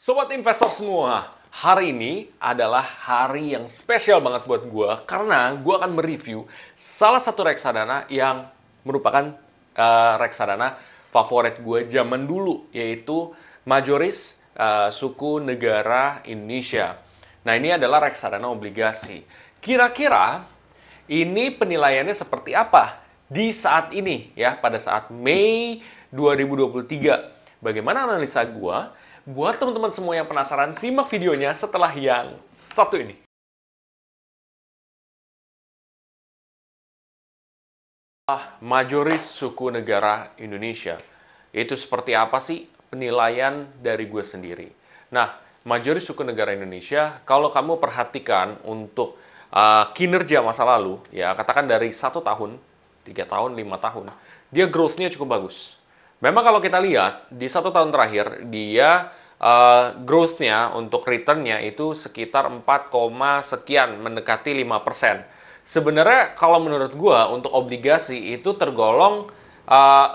Sobat investor semua, hari ini adalah hari yang spesial banget buat gue karena gue akan mereview salah satu reksadana yang merupakan reksadana favorit gue zaman dulu, yaitu Majoris Suku Negara Indonesia. Nah, ini adalah reksadana obligasi. Kira-kira ini penilaiannya seperti apa di saat ini ya, pada saat Mei 2023. Bagaimana analisa gue? Buat teman-teman semua yang penasaran, simak videonya setelah yang satu ini. Majoris Suku Negara Indonesia. Itu seperti apa sih penilaian dari gue sendiri? Nah, Majoris Suku Negara Indonesia, kalau kamu perhatikan untuk kinerja masa lalu, ya katakan dari 1 tahun, 3 tahun, 5 tahun, dia growth-nya cukup bagus. Memang kalau kita lihat, di 1 tahun terakhir, dia growth-nya untuk return-nya itu sekitar 4, sekian, mendekati 5%. Sebenarnya kalau menurut gua untuk obligasi itu tergolong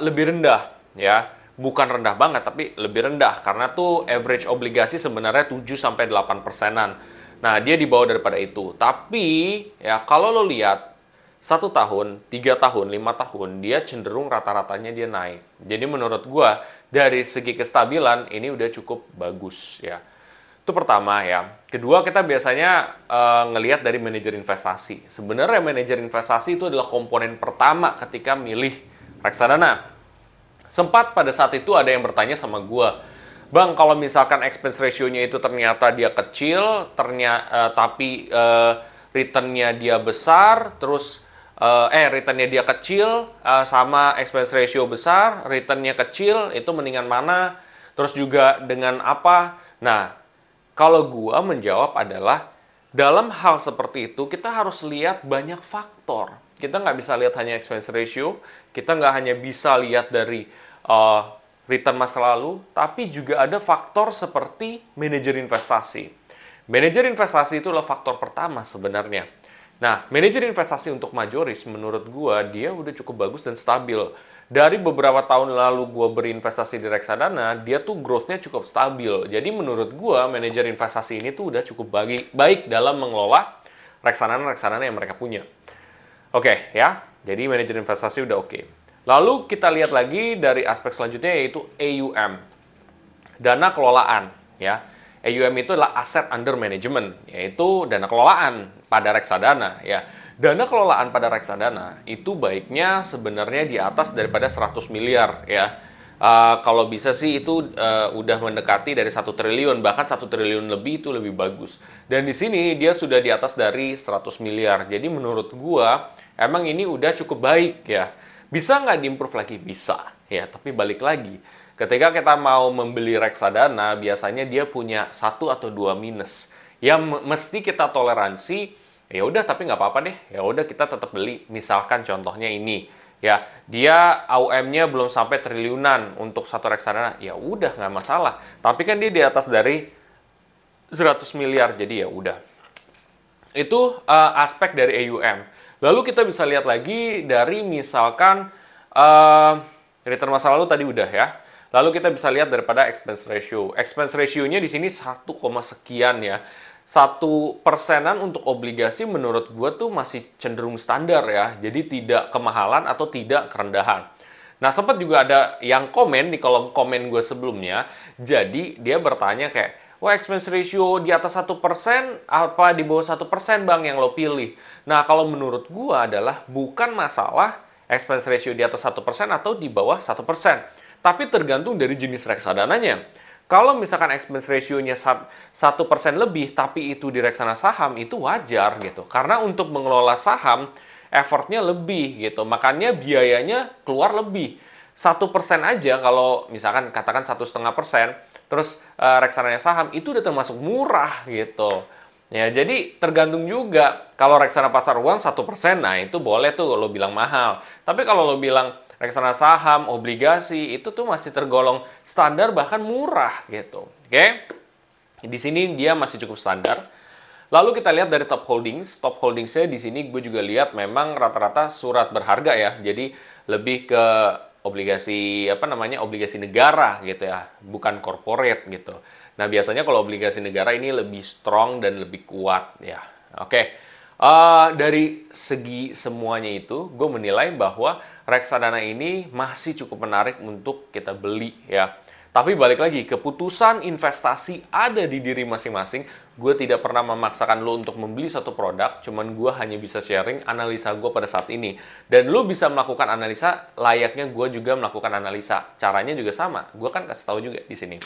lebih rendah, ya. Bukan rendah banget, tapi lebih rendah. Karena tuh average obligasi sebenarnya 7-8%-an. Nah, dia di bawah daripada itu. Tapi, ya kalau lo lihat, 1 tahun, 3 tahun, 5 tahun, dia cenderung rata-ratanya dia naik. Jadi menurut gua dari segi kestabilan ini udah cukup bagus ya. Itu pertama ya. Kedua, kita biasanya ngelihat dari manajer investasi. Sebenarnya manajer investasi itu adalah komponen pertama ketika milih reksadana. Sempat pada saat itu ada yang bertanya sama gua, Bang, kalau misalkan expense ratio-nya itu ternyata dia kecil, tapi return-nya dia besar, terus return-nya dia kecil, sama expense ratio besar, return-nya kecil, itu mendingan mana? Terus juga dengan apa? Nah, kalau gua menjawab adalah, dalam hal seperti itu, kita harus lihat banyak faktor. Kita nggak bisa lihat hanya expense ratio, kita nggak hanya bisa lihat dari return masa lalu, tapi juga ada faktor seperti manajer investasi. Manajer investasi itu adalah faktor pertama sebenarnya. Nah, manajer investasi untuk Majoris menurut gua dia udah cukup bagus dan stabil. Dari beberapa tahun lalu gua berinvestasi di reksadana, dia tuh growth-nya cukup stabil. Jadi menurut gua manajer investasi ini tuh udah cukup baik dalam mengelola reksadana-reksadana yang mereka punya. Oke, ya. Jadi manajer investasi udah oke. Lalu kita lihat lagi dari aspek selanjutnya yaitu AUM. Dana kelolaan, ya. AUM itu adalah Asset Under Management, yaitu dana kelolaan pada reksadana. Ya. Dana kelolaan pada reksadana itu baiknya sebenarnya di atas daripada 100 miliar. Ya. Kalau bisa sih itu udah mendekati dari 1 triliun, bahkan 1 triliun lebih itu lebih bagus. Dan di sini dia sudah di atas dari 100 miliar. Jadi menurut gua, emang ini udah cukup baik ya. Bisa nggak diimprove lagi? Bisa. Ya, tapi balik lagi. Ketika kita mau membeli reksadana, biasanya dia punya 1 atau 2 minus. Yang mesti kita toleransi, ya udah tapi nggak apa-apa deh. Ya udah kita tetap beli. Misalkan contohnya ini, ya dia AUM-nya belum sampai triliunan untuk satu reksadana, ya udah nggak masalah. Tapi kan dia di atas dari 100 miliar, jadi ya udah. Itu aspek dari AUM. Lalu kita bisa lihat lagi dari misalkan return masa lalu tadi udah ya. Lalu kita bisa lihat daripada expense ratio. Expense ratio-nya di sini 1, sekian ya. 1%-an untuk obligasi menurut gue tuh masih cenderung standar ya. Jadi tidak kemahalan atau tidak kerendahan. Nah, sempat juga ada yang komen di kolom komen gue sebelumnya. Jadi dia bertanya kayak, wah, expense ratio di atas 1%, apa di bawah 1% bang yang lo pilih? Nah, kalau menurut gue adalah bukan masalah expense ratio di atas 1% atau di bawah 1%. Tapi tergantung dari jenis reksadananya. Kalau misalkan expense ratio-nya 1% lebih, tapi itu di reksadana saham, itu wajar gitu. Karena untuk mengelola saham, effortnya lebih gitu. Makanya biayanya keluar lebih. 1% aja kalau misalkan katakan 1,5%, terus reksadana saham, itu udah termasuk murah gitu. Ya, jadi tergantung juga. Kalau reksadana pasar uang 1%, nah itu boleh tuh lo bilang mahal. Tapi kalau lo bilang reksadana saham, obligasi, itu tuh masih tergolong standar bahkan murah gitu. Oke? Di sini dia masih cukup standar. Lalu kita lihat dari top holdings. Top holdingsnya di sini gue juga lihat memang rata-rata surat berharga ya. Jadi lebih ke obligasi obligasi negara gitu ya, bukan corporate gitu. Nah, biasanya kalau obligasi negara ini lebih strong dan lebih kuat ya. Oke. Dari segi semuanya itu, gue menilai bahwa reksadana ini masih cukup menarik untuk kita beli ya. Tapi balik lagi, keputusan investasi ada di diri masing-masing. Gue tidak pernah memaksakan lo untuk membeli satu produk, cuman gue hanya bisa sharing analisa gue pada saat ini. Dan lo bisa melakukan analisa, layaknya gue juga melakukan analisa. Caranya juga sama, gue kan kasih tahu juga di sini.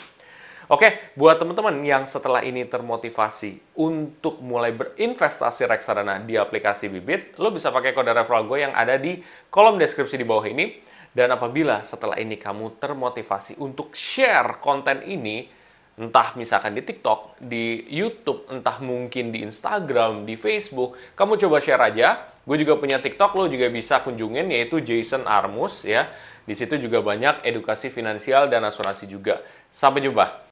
Oke, buat teman-teman yang setelah ini termotivasi untuk mulai berinvestasi reksadana di aplikasi Bibit, lo bisa pakai kode referral gue yang ada di kolom deskripsi di bawah ini. Dan apabila setelah ini kamu termotivasi untuk share konten ini, entah misalkan di TikTok, di YouTube, entah mungkin di Instagram, di Facebook, kamu coba share aja. Gue juga punya TikTok, lo juga bisa kunjungin, yaitu Jason Armus ya. Di situ juga banyak edukasi finansial dan asuransi juga. Sampai jumpa.